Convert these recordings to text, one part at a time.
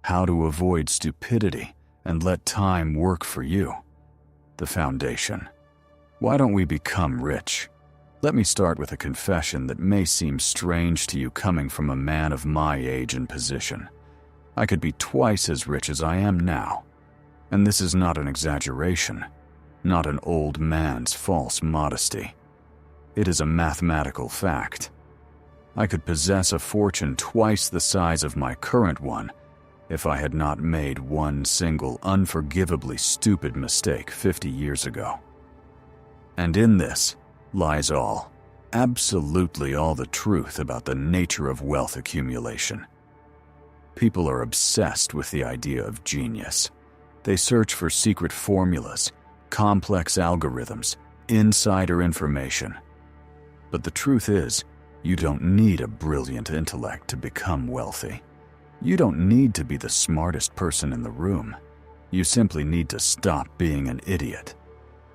How to avoid stupidity and let time work for you. The foundation. Why don't we become rich? Let me start with a confession that may seem strange to you coming from a man of my age and position. I could be twice as rich as I am now. And this is not an exaggeration, not an old man's false modesty. It is a mathematical fact. I could possess a fortune twice the size of my current one if I had not made one single unforgivably stupid mistake 50 years ago. And in this lies all, absolutely all the truth about the nature of wealth accumulation. People are obsessed with the idea of genius. They search for secret formulas, complex algorithms, insider information. But the truth is, you don't need a brilliant intellect to become wealthy. You don't need to be the smartest person in the room. You simply need to stop being an idiot.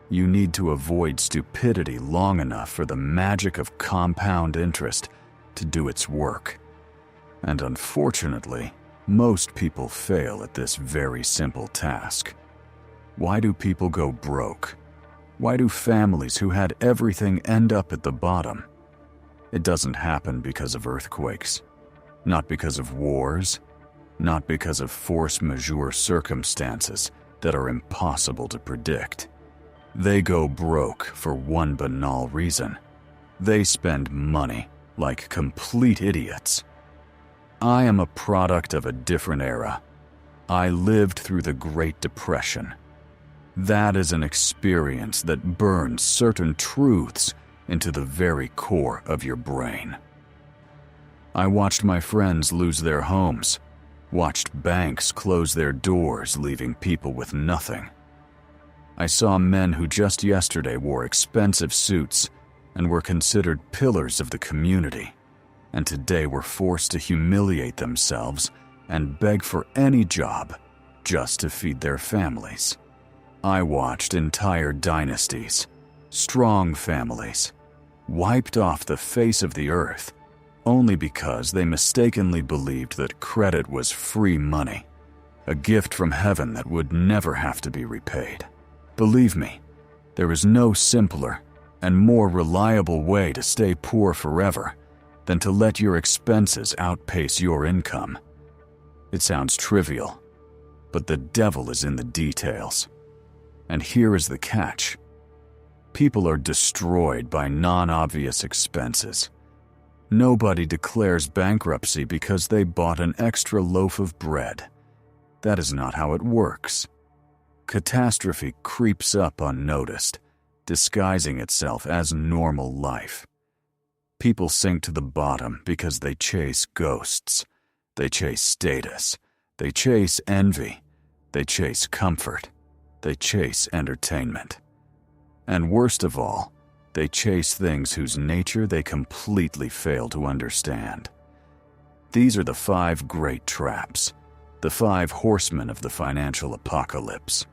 You need to avoid stupidity long enough for the magic of compound interest to do its work. And unfortunately, most people fail at this very simple task. Why do people go broke? Why do families who had everything end up at the bottom? It doesn't happen because of earthquakes, not because of wars, not because of force majeure circumstances that are impossible to predict. They go broke for one banal reason. They spend money like complete idiots. I am a product of a different era. I lived through the Great Depression. That is an experience that burns certain truths into the very core of your brain. I watched my friends lose their homes, watched banks close their doors, leaving people with nothing. I saw men who just yesterday wore expensive suits and were considered pillars of the community, and today were forced to humiliate themselves and beg for any job just to feed their families. I watched entire dynasties, strong families, wiped off the face of the earth only because they mistakenly believed that credit was free money, a gift from heaven that would never have to be repaid. Believe me, there is no simpler and more reliable way to stay poor forever than to let your expenses outpace your income. It sounds trivial, but the devil is in the details. And here is the catch. People are destroyed by non-obvious expenses. Nobody declares bankruptcy because they bought an extra loaf of bread. That is not how it works. Catastrophe creeps up unnoticed, disguising itself as normal life. People sink to the bottom because they chase ghosts. They chase status. They chase envy. They chase comfort. They chase entertainment. And worst of all, they chase things whose nature they completely fail to understand. These are the 5 great traps, the 5 horsemen of the financial apocalypse.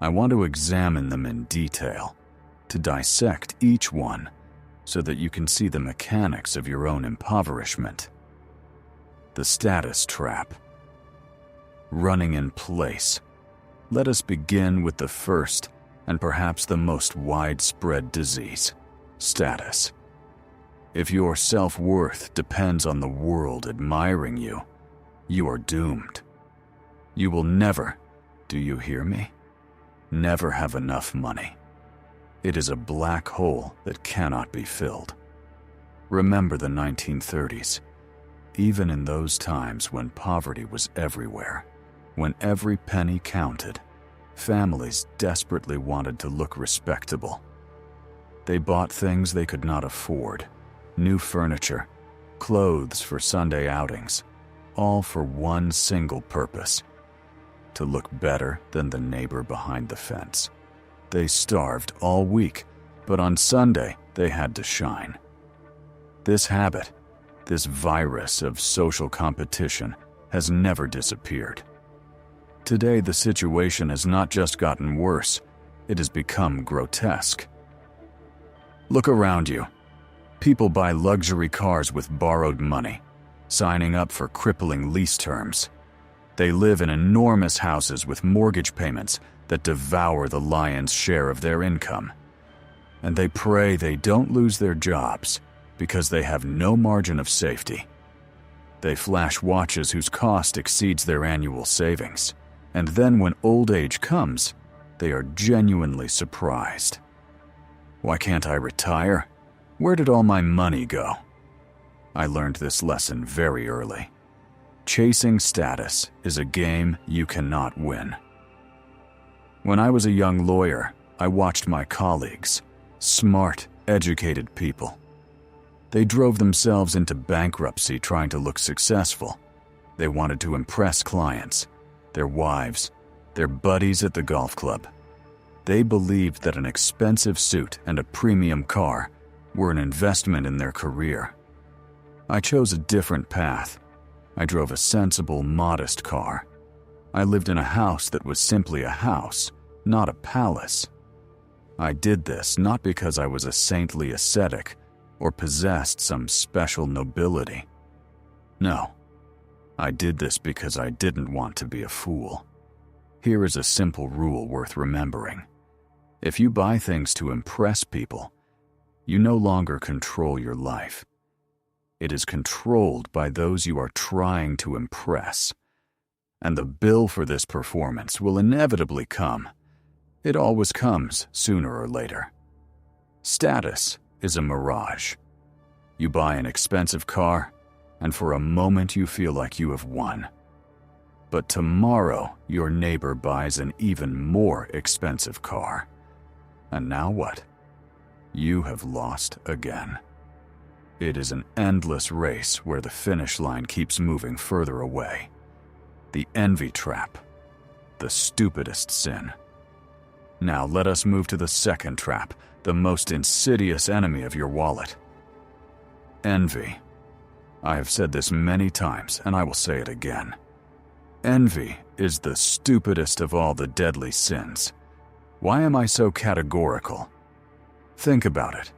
I want to examine them in detail, to dissect each one, so that you can see the mechanics of your own impoverishment. The status trap. Running in place. Let us begin with the first and perhaps the most widespread disease, status. If your self-worth depends on the world admiring you, you are doomed. You will never, do you hear me? Never have enough money. It is a black hole that cannot be filled. Remember the 1930s. Even in those times when poverty was everywhere, when every penny counted, families desperately wanted to look respectable. They bought things they could not afford, new furniture, clothes for Sunday outings, all for one single purpose: to look better than the neighbor behind the fence. They starved all week, but on Sunday they had to shine. This habit, this virus of social competition, has never disappeared. Today, the situation has not just gotten worse, it has become grotesque. Look around you. People buy luxury cars with borrowed money, signing up for crippling lease terms. They live in enormous houses with mortgage payments that devour the lion's share of their income. And they pray they don't lose their jobs because they have no margin of safety. They flash watches whose cost exceeds their annual savings. And then when old age comes, they are genuinely surprised. Why can't I retire? Where did all my money go? I learned this lesson very early. Chasing status is a game you cannot win. When I was a young lawyer, I watched my colleagues, smart, educated people. They drove themselves into bankruptcy trying to look successful. They wanted to impress clients, their wives, their buddies at the golf club. They believed that an expensive suit and a premium car were an investment in their career. I chose a different path. I drove a sensible, modest car. I lived in a house that was simply a house, not a palace. I did this not because I was a saintly ascetic or possessed some special nobility. No, I did this because I didn't want to be a fool. Here is a simple rule worth remembering. If you buy things to impress people, you no longer control your life. It is controlled by those you are trying to impress. And the bill for this performance will inevitably come. It always comes sooner or later. Status is a mirage. You buy an expensive car, and for a moment you feel like you have won. But tomorrow, your neighbor buys an even more expensive car. And now what? You have lost again. It is an endless race where the finish line keeps moving further away. The envy trap. The stupidest sin. Now let us move to the second trap, the most insidious enemy of your wallet. Envy. I have said this many times, and I will say it again. Envy is the stupidest of all the deadly sins. Why am I so categorical? Think about it.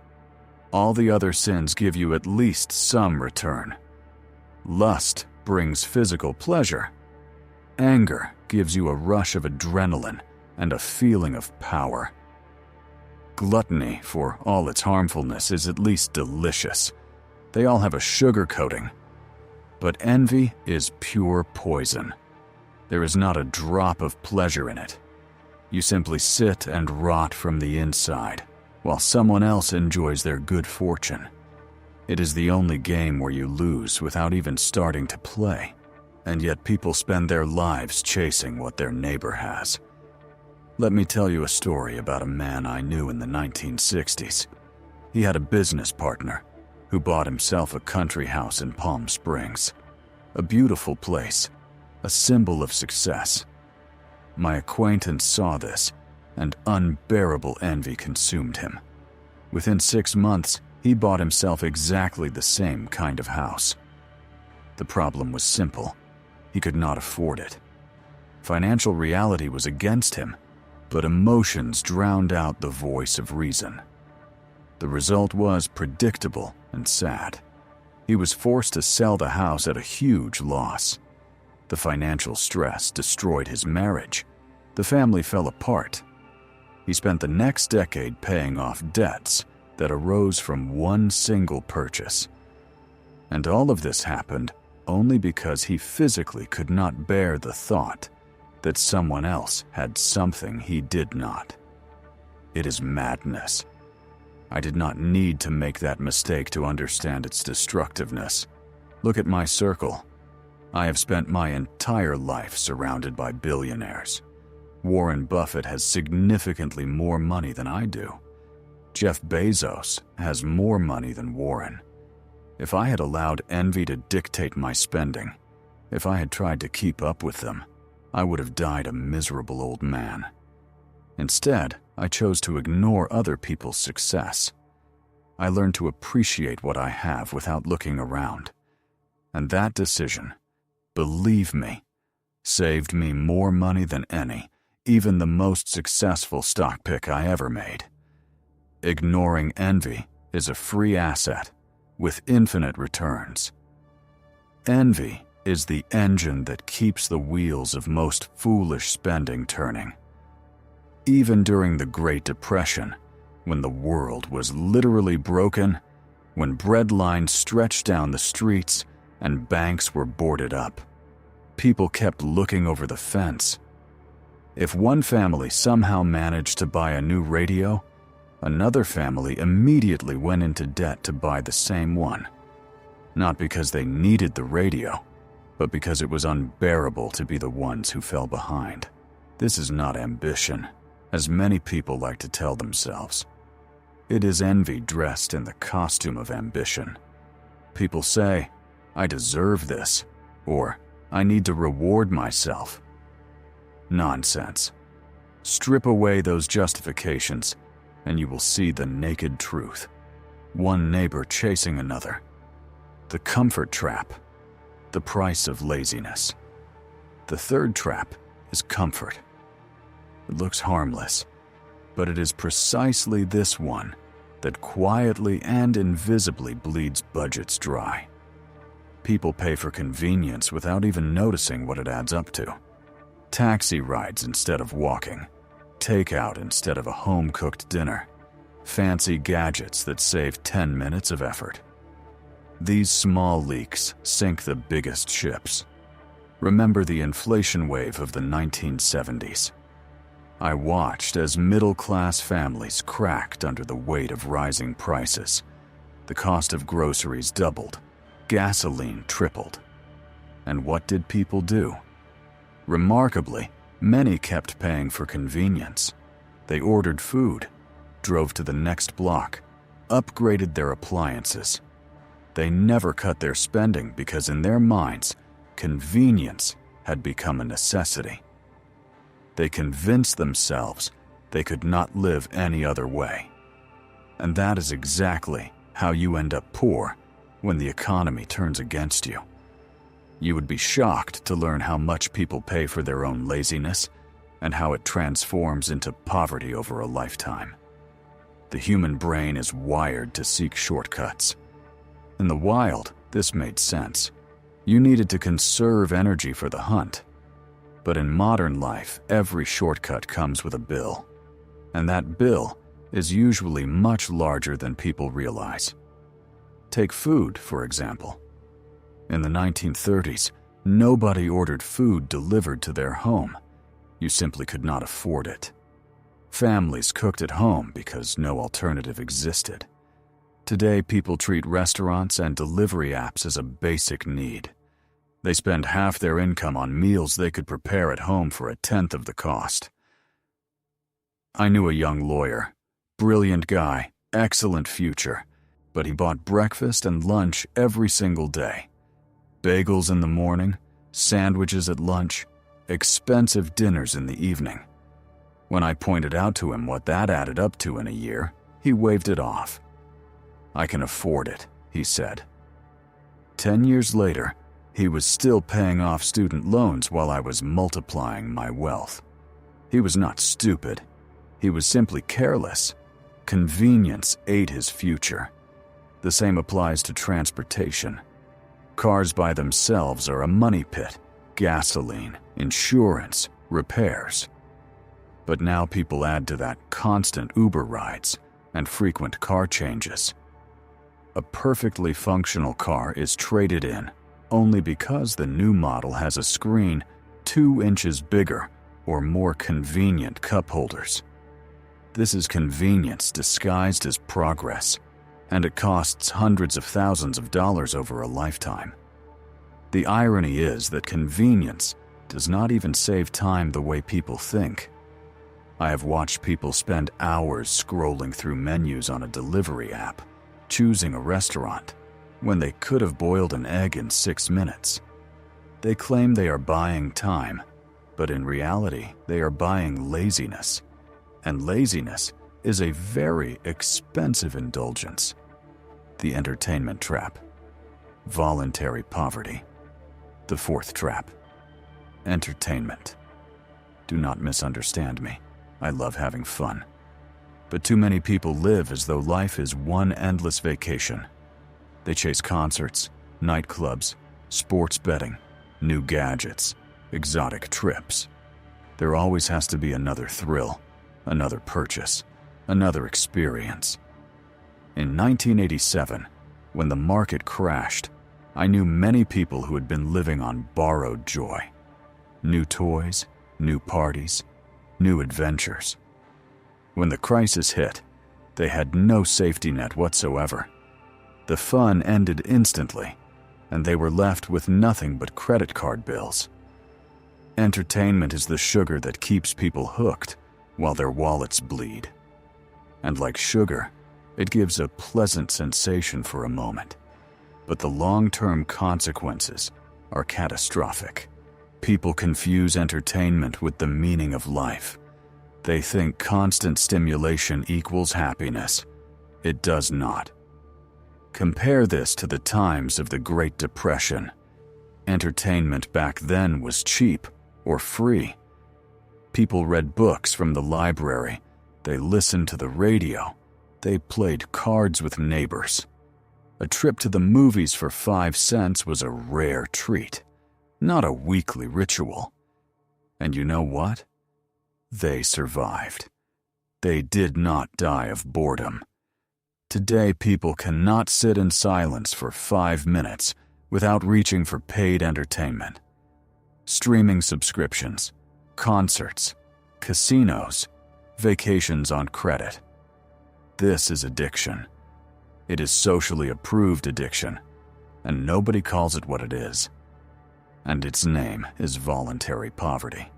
All the other sins give you at least some return. Lust brings physical pleasure. Anger gives you a rush of adrenaline and a feeling of power. Gluttony, for all its harmfulness, is at least delicious. They all have a sugar coating. But envy is pure poison. There is not a drop of pleasure in it. You simply sit and rot from the inside, while someone else enjoys their good fortune. It is the only game where you lose without even starting to play, and yet people spend their lives chasing what their neighbor has. Let me tell you a story about a man I knew in the 1960s. He had a business partner who bought himself a country house in Palm Springs. A beautiful place, a symbol of success. My acquaintance saw this, and unbearable envy consumed him. Within 6 months, he bought himself exactly the same kind of house. The problem was simple. He could not afford it. Financial reality was against him, but emotions drowned out the voice of reason. The result was predictable and sad. He was forced to sell the house at a huge loss. The financial stress destroyed his marriage. The family fell apart. He spent the next decade paying off debts that arose from one single purchase. And all of this happened only because he physically could not bear the thought that someone else had something he did not. It is madness. I did not need to make that mistake to understand its destructiveness. Look at my circle. I have spent my entire life surrounded by billionaires. Warren Buffett has significantly more money than I do. Jeff Bezos has more money than Warren. If I had allowed envy to dictate my spending, if I had tried to keep up with them, I would have died a miserable old man. Instead, I chose to ignore other people's success. I learned to appreciate what I have without looking around. And that decision, believe me, saved me more money than any, even the most successful stock pick I ever made. Ignoring envy is a free asset with infinite returns. Envy is the engine that keeps the wheels of most foolish spending turning. Even during the Great Depression, when the world was literally broken, when bread lines stretched down the streets and banks were boarded up, people kept looking over the fence. If one family somehow managed to buy a new radio, another family immediately went into debt to buy the same one. Not because they needed the radio, but because it was unbearable to be the ones who fell behind. This is not ambition, as many people like to tell themselves. It is envy dressed in the costume of ambition. People say, "I deserve this," or "I need to reward myself." Nonsense. Strip away those justifications, and you will see the naked truth. One neighbor chasing another. The comfort trap. The price of laziness. The third trap is comfort. It looks harmless, but it is precisely this one that quietly and invisibly bleeds budgets dry. People pay for convenience without even noticing what it adds up to. Taxi rides instead of walking, takeout instead of a home-cooked dinner, fancy gadgets that save 10 minutes of effort. These small leaks sink the biggest ships. Remember the inflation wave of the 1970s. I watched as middle-class families cracked under the weight of rising prices. The cost of groceries doubled. Gasoline tripled. And what did people do? Remarkably, many kept paying for convenience. They ordered food, drove to the next block, upgraded their appliances. They never cut their spending because in their minds, convenience had become a necessity. They convinced themselves they could not live any other way. And that is exactly how you end up poor when the economy turns against you. You would be shocked to learn how much people pay for their own laziness and how it transforms into poverty over a lifetime. The human brain is wired to seek shortcuts. In the wild, this made sense. You needed to conserve energy for the hunt. But in modern life, every shortcut comes with a bill. And that bill is usually much larger than people realize. Take food, for example. In the 1930s, nobody ordered food delivered to their home. You simply could not afford it. Families cooked at home because no alternative existed. Today, people treat restaurants and delivery apps as a basic need. They spend half their income on meals they could prepare at home for a tenth of the cost. I knew a young lawyer, brilliant guy, excellent future, but he bought breakfast and lunch every single day. Bagels in the morning, sandwiches at lunch, expensive dinners in the evening. When I pointed out to him what that added up to in a year, he waved it off. "I can afford it," he said. 10 years later, he was still paying off student loans while I was multiplying my wealth. He was not stupid. He was simply careless. Convenience ate his future. The same applies to transportation. Cars by themselves are a money pit. Gasoline, insurance, repairs. But now people add to that constant Uber rides and frequent car changes. A perfectly functional car is traded in only because the new model has a screen 2 inches bigger or more convenient cup holders. This is convenience disguised as progress, and it costs hundreds of thousands of dollars over a lifetime. The irony is that convenience does not even save time the way people think. I have watched people spend hours scrolling through menus on a delivery app, choosing a restaurant, when they could have boiled an egg in 6 minutes. They claim they are buying time, but in reality, they are buying laziness. And laziness is a very expensive indulgence. The entertainment trap. Voluntary poverty. The fourth trap. Entertainment. Do not misunderstand me. I love having fun. But too many people live as though life is one endless vacation. They chase concerts, nightclubs, sports betting, new gadgets, exotic trips. There always has to be another thrill, another purchase, another experience. In 1987, when the market crashed, I knew many people who had been living on borrowed joy. New toys, new parties, new adventures. When the crisis hit, they had no safety net whatsoever. The fun ended instantly, and they were left with nothing but credit card bills. Entertainment is the sugar that keeps people hooked while their wallets bleed. And like sugar, it gives a pleasant sensation for a moment. But the long-term consequences are catastrophic. People confuse entertainment with the meaning of life. They think constant stimulation equals happiness. It does not. Compare this to the times of the Great Depression. Entertainment back then was cheap or free. People read books from the library. They listened to the radio. They played cards with neighbors. A trip to the movies for 5 cents was a rare treat, not a weekly ritual. And you know what? They survived. They did not die of boredom. Today, people cannot sit in silence for 5 minutes without reaching for paid entertainment. Streaming subscriptions, concerts, casinos, vacations on credit. This is addiction. It is socially approved addiction, and nobody calls it what it is. And its name is voluntary poverty.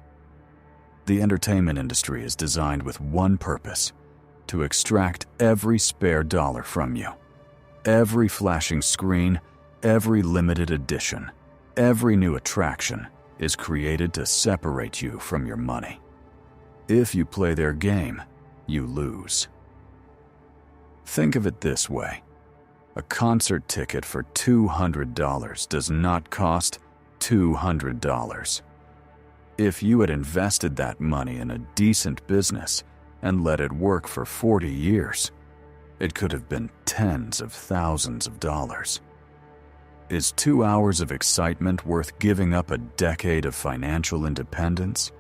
The entertainment industry is designed with one purpose: to extract every spare dollar from you. Every flashing screen, every limited edition, every new attraction is created to separate you from your money. If you play their game, you lose. Think of it this way. A concert ticket for $200 does not cost $200. If you had invested that money in a decent business and let it work for 40 years, it could have been tens of thousands of dollars. Is 2 hours of excitement worth giving up a decade of financial independence?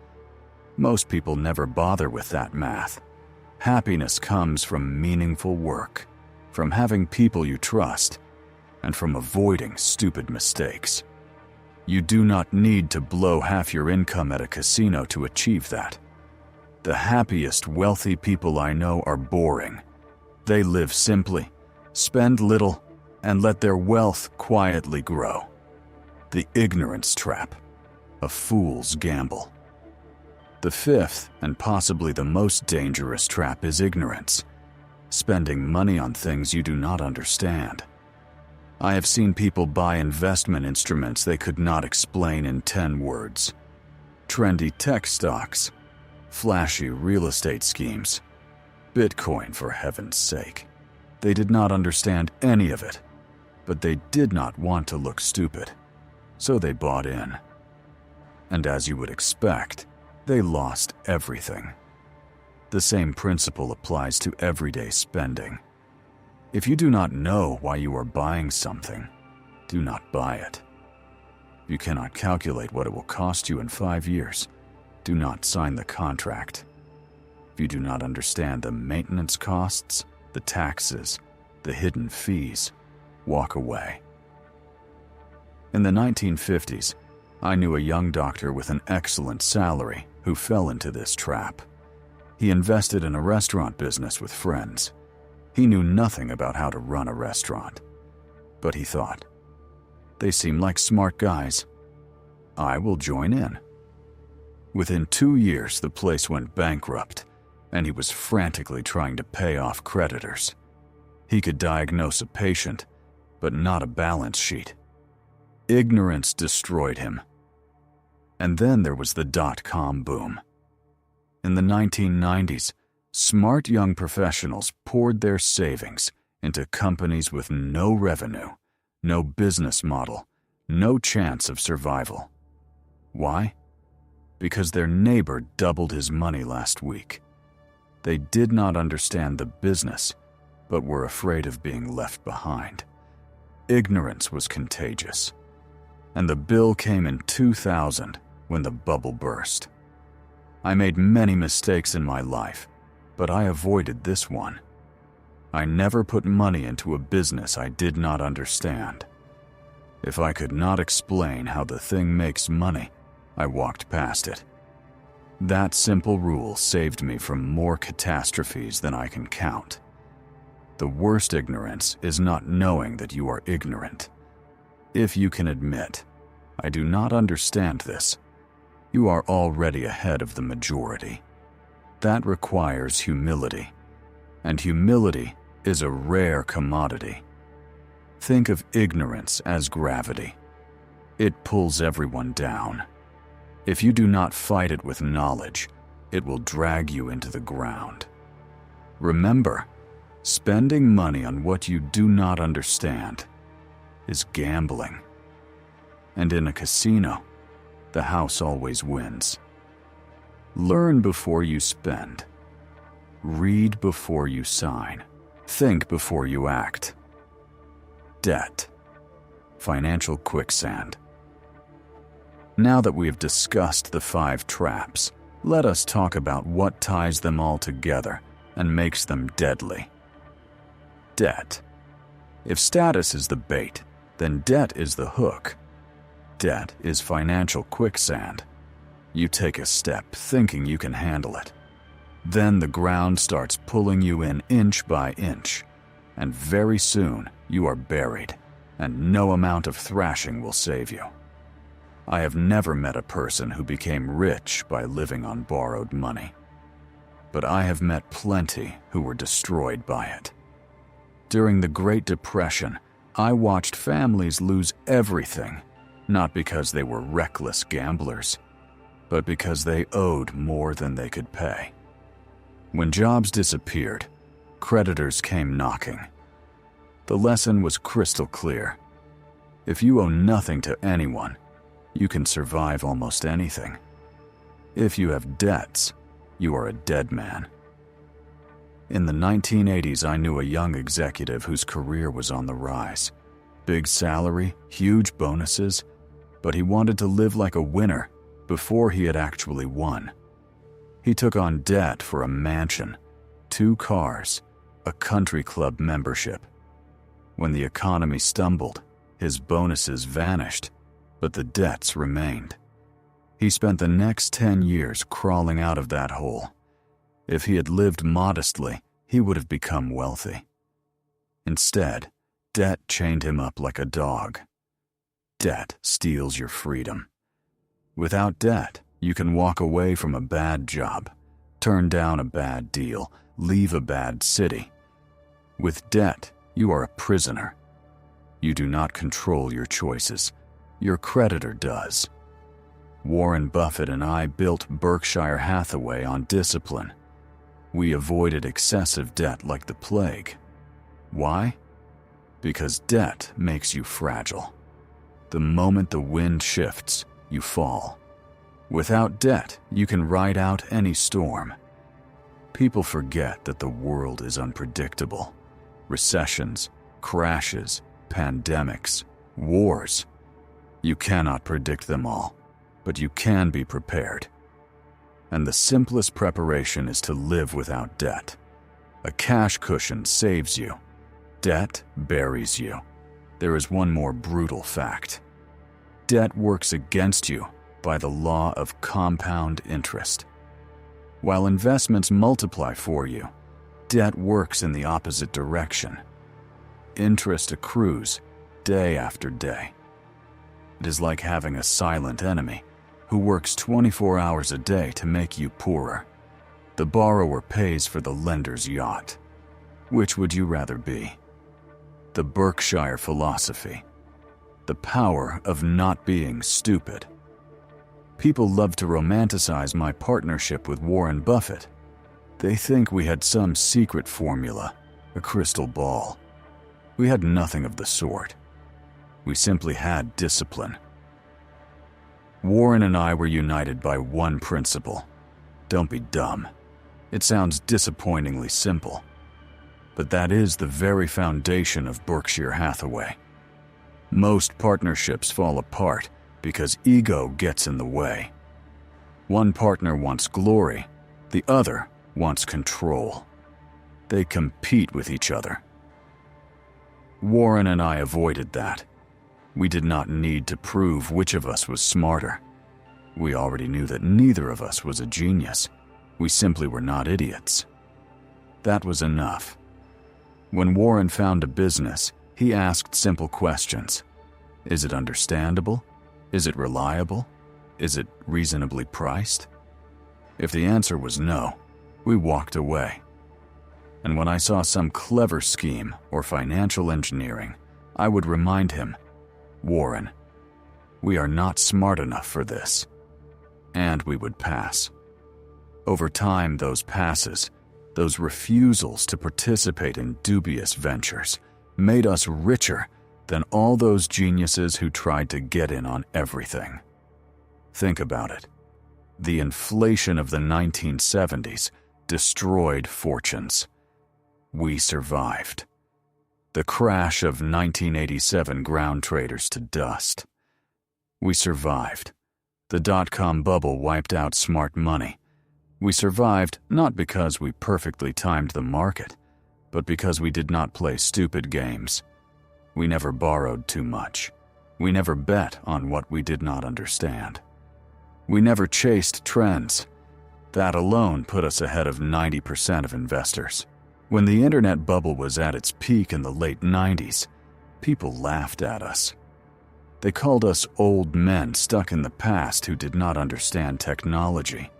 Most people never bother with that math. Happiness comes from meaningful work, from having people you trust, and from avoiding stupid mistakes. You do not need to blow half your income at a casino to achieve that. The happiest, wealthy people I know are boring. They live simply, spend little, and let their wealth quietly grow. The ignorance trap, a fool's gamble. The fifth, and possibly the most dangerous trap, is ignorance. Spending money on things you do not understand. I have seen people buy investment instruments they could not explain in 10 words. Trendy tech stocks, flashy real estate schemes, Bitcoin for heaven's sake. They did not understand any of it, but they did not want to look stupid, so they bought in. And as you would expect, they lost everything. The same principle applies to everyday spending. If you do not know why you are buying something, do not buy it. If you cannot calculate what it will cost you in 5 years, do not sign the contract. If you do not understand the maintenance costs, the taxes, the hidden fees, walk away. In the 1950s, I knew a young doctor with an excellent salary who fell into this trap. He invested in a restaurant business with friends. He knew nothing about how to run a restaurant. But he thought, they seem like smart guys. I will join in. Within 2 years, the place went bankrupt, and he was frantically trying to pay off creditors. He could diagnose a patient, but not a balance sheet. Ignorance destroyed him. And then there was the dot-com boom. In the 1990s, smart young professionals poured their savings into companies with no revenue, no business model, no chance of survival. Why? Because their neighbor doubled his money last week. They did not understand the business, but were afraid of being left behind. Ignorance was contagious. and the bill came in 2000 when the bubble burst. I made many mistakes in my life, but I avoided this one. I never put money into a business I did not understand. If I could not explain how the thing makes money, I walked past it. That simple rule saved me from more catastrophes than I can count. The worst ignorance is not knowing that you are ignorant. If you can admit, I do not understand this, you are already ahead of the majority. That requires humility, and humility is a rare commodity. Think of ignorance as gravity. It pulls everyone down. If you do not fight it with knowledge, it will drag you into the ground. Remember, spending money on what you do not understand is gambling. And in a casino, the house always wins. Learn before you spend. Read before you sign. Think before you act. Debt. Financial quicksand. Now that we have discussed the 5 traps, let us talk about what ties them all together and makes them deadly. Debt. If status is the bait, then debt is the hook. Debt is financial quicksand. You take a step thinking you can handle it. Then the ground starts pulling you in inch by inch, and very soon you are buried, and no amount of thrashing will save you. I have never met a person who became rich by living on borrowed money, but I have met plenty who were destroyed by it. During the Great Depression, I watched families lose everything, not because they were reckless gamblers, but because they owed more than they could pay. When jobs disappeared, creditors came knocking. The lesson was crystal clear. If you owe nothing to anyone, you can survive almost anything. If you have debts, you are a dead man. In the 1980s, I knew a young executive whose career was on the rise. Big salary, huge bonuses, but he wanted to live like a winner before he had actually won. He took on debt for a mansion, 2 cars, a country club membership. When the economy stumbled, his bonuses vanished, but the debts remained. He spent the next 10 years crawling out of that hole. If he had lived modestly, he would have become wealthy. Instead, debt chained him up like a dog. Debt steals your freedom. Without debt, you can walk away from a bad job, turn down a bad deal, leave a bad city. With debt, you are a prisoner. You do not control your choices. Your creditor does. Warren Buffett and I built Berkshire Hathaway on discipline. We avoided excessive debt like the plague. Why? Because debt makes you fragile. The moment the wind shifts, you fall. Without debt, you can ride out any storm. People forget that the world is unpredictable. Recessions, crashes, pandemics, wars. You cannot predict them all, but you can be prepared. And the simplest preparation is to live without debt. A cash cushion saves you. Debt buries you. There is one more brutal fact. Debt works against you by the law of compound interest. While investments multiply for you, debt works in the opposite direction. Interest accrues day after day. It is like having a silent enemy who works 24 hours a day to make you poorer. The borrower pays for the lender's yacht. Which would you rather be? The Berkshire philosophy. The power of not being stupid. People love to romanticize my partnership with Warren Buffett. They think we had some secret formula, a crystal ball. We had nothing of the sort. We simply had discipline. Warren and I were united by one principle. Don't be dumb. It sounds disappointingly simple, but that is the very foundation of Berkshire Hathaway. Most partnerships fall apart because ego gets in the way. One partner wants glory, the other wants control. They compete with each other. Warren and I avoided that. We did not need to prove which of us was smarter. We already knew that neither of us was a genius. We simply were not idiots. That was enough. When Warren found a business, he asked simple questions. Is it understandable? Is it reliable? Is it reasonably priced? If the answer was no, we walked away. And when I saw some clever scheme or financial engineering, I would remind him, Warren, we are not smart enough for this. And we would pass. Over time, those passes, those refusals to participate in dubious ventures, made us richer than all those geniuses who tried to get in on everything. Think about it. The inflation of the 1970s destroyed fortunes. We survived. The crash of 1987 ground traders to dust. We survived. The dot-com bubble wiped out smart money. We survived not because we perfectly timed the market, but because we did not play stupid games. We never borrowed too much. We never bet on what we did not understand. We never chased trends. That alone put us ahead of 90% of investors. When the internet bubble was at its peak in the late 90s, people laughed at us. They called us old men stuck in the past who did not understand technology.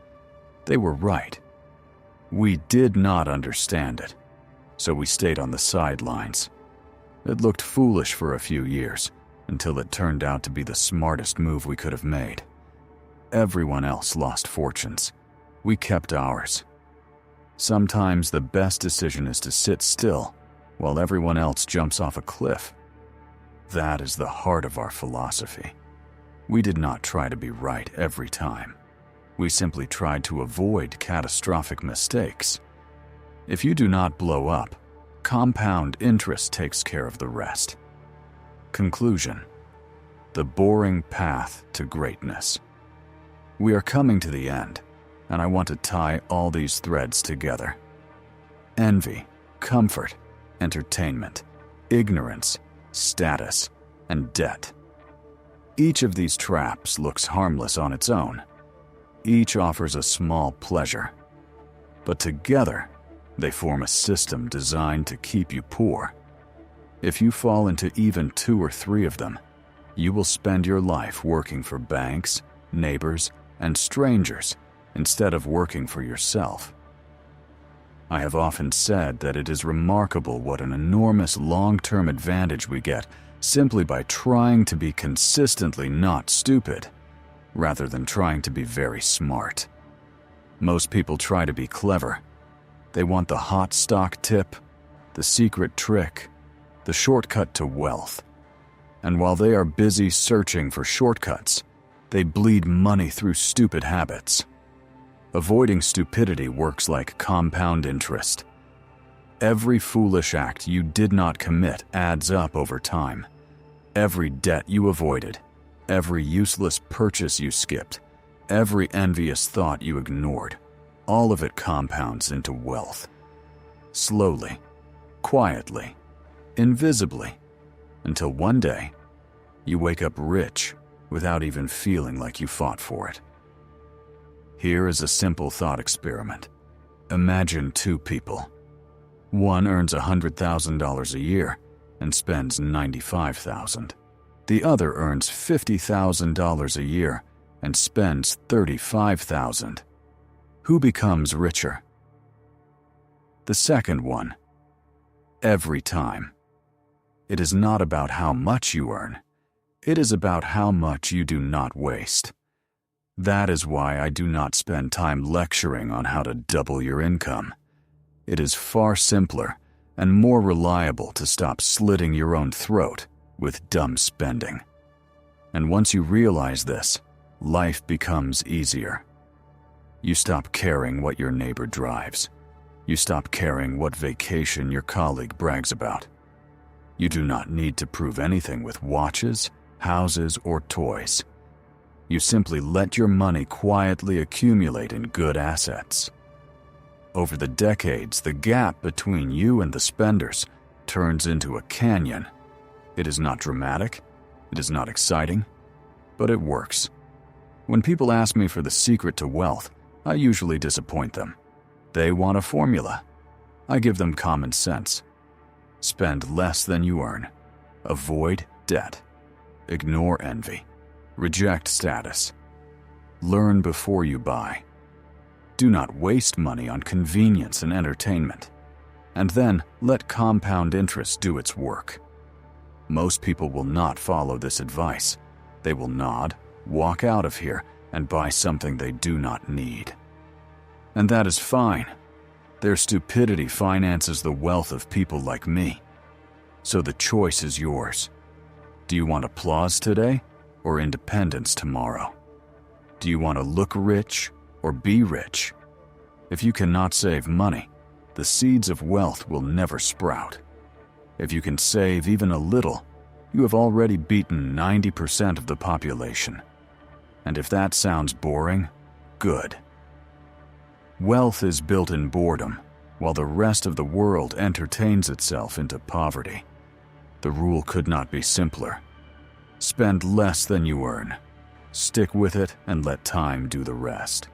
They were right. We did not understand it, so we stayed on the sidelines. It looked foolish for a few years, until it turned out to be the smartest move we could have made. Everyone else lost fortunes. We kept ours. Sometimes the best decision is to sit still while everyone else jumps off a cliff. That is the heart of our philosophy. We did not try to be right every time. We simply tried to avoid catastrophic mistakes. If you do not blow up, compound interest takes care of the rest. Conclusion: the boring path to greatness. We are coming to the end, and I want to tie all these threads together. Envy, comfort, entertainment, ignorance, status, and debt. Each of these traps looks harmless on its own. Each offers a small pleasure. But together, they form a system designed to keep you poor. If you fall into even 2 or 3 of them, you will spend your life working for banks, neighbors, and strangers instead of working for yourself. I have often said that it is remarkable what an enormous long-term advantage we get simply by trying to be consistently not stupid, rather than trying to be very smart. Most people try to be clever. They want the hot stock tip, the secret trick, the shortcut to wealth. And while they are busy searching for shortcuts, they bleed money through stupid habits. Avoiding stupidity works like compound interest. Every foolish act you did not commit adds up over time. Every debt you avoided, every useless purchase you skipped, every envious thought you ignored, all of it compounds into wealth. Slowly, quietly, invisibly, until one day, you wake up rich without even feeling like you fought for it. Here is a simple thought experiment. Imagine 2 people. One earns $100,000 a year and spends $95,000. The other earns $50,000 a year and spends $35,000. Who becomes richer? The second one. Every time. It is not about how much you earn. It is about how much you do not waste. That is why I do not spend time lecturing on how to double your income. It is far simpler and more reliable to stop slitting your own throat with dumb spending. And once you realize this, life becomes easier. You stop caring what your neighbor drives. You stop caring what vacation your colleague brags about. You do not need to prove anything with watches, houses, or toys. You simply let your money quietly accumulate in good assets. Over the decades, the gap between you and the spenders turns into a canyon. It is not dramatic, it is not exciting, but it works. When people ask me for the secret to wealth, I usually disappoint them. They want a formula. I give them common sense. Spend less than you earn. Avoid debt. Ignore envy. Reject status. Learn before you buy. Do not waste money on convenience and entertainment. And then let compound interest do its work. Most people will not follow this advice. They will nod, walk out of here, and buy something they do not need. And that is fine. Their stupidity finances the wealth of people like me. So the choice is yours. Do you want applause today or independence tomorrow? Do you want to look rich or be rich? If you cannot save money, the seeds of wealth will never sprout. If you can save even a little, you have already beaten 90% of the population. And if that sounds boring, good. Wealth is built in boredom, while the rest of the world entertains itself into poverty. The rule could not be simpler. Spend less than you earn. Stick with it and let time do the rest.